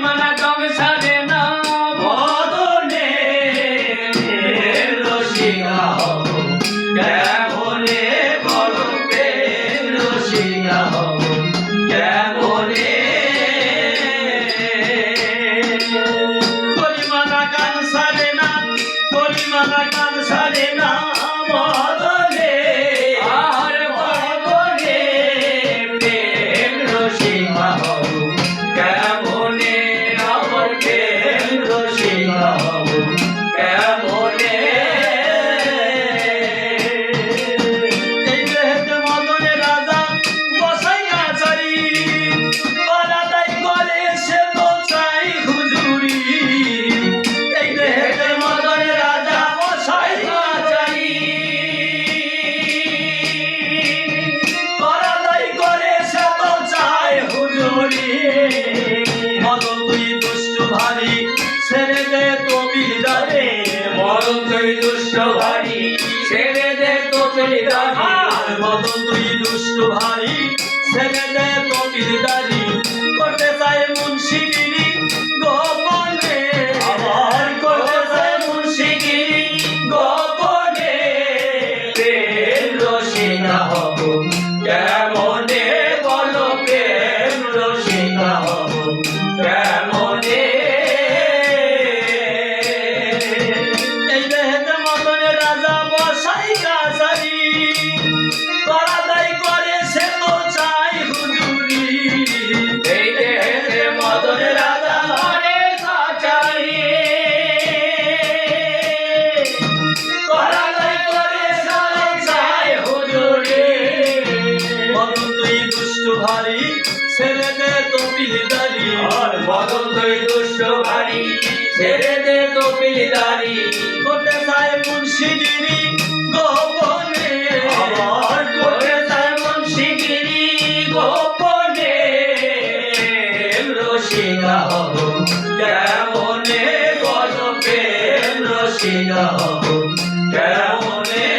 কলিমানা গাম সারে না মদনে রসিকা হব কেমনে বলো প্রেম রসিকা হব কেমনে কলিমানা গান সারে না কলিমানা গান সারে না মদনে আর মদনে প্রেম রসিকা হব কেমনে আমার প্রেম রসিকা হব কেমনে এই দেহেতে মদনে রাজা বসাইয়া চারি বারাদাই করে সে তো চাই হুজুরি এই দেহেতে মদনে রাজা বসাইয়া চারি বারাদাই করে সে তো চাই হুজুরি মদন তুই দুষ্ট ভারী ছেড়ে দে তো বিদারে মরণ তুই দুষ্ট ভারী ছেড়ে দে তো চলিদারি মদন তুই দুষ্ট ভারী ছেড়ে দে তো বিদারি করতে চায় মুন্সিগিরি গোপনে আবার করতে চায় মুন্সিগিরি গোপনে প্রেম রসিকা হব কেমনে বলো প্রেম রসিকা হব কেমনে এই দেহেতে মদনে রাজা বসাই কাছারি বারাদাই করে সে তো চাই হুজুরি এই দেহেতে মদনে রাজা করে কাচারি বারাদাই করে সে তো চাই হুজুরি মদন তুই দুষ্ট ভারী ছেড়ে দে তো পিলিদারি আর মদন তুই দুষ্ট ভারী ছেড়ে দে তো পিলিদারি করতে চায় মুন্সিগিরি গোপনে আবার করে চায় মুন্সিগিরি গোপনে প্রেম রসিকা হব কেমনে বলো প্রেম রসিকা হব কেমনে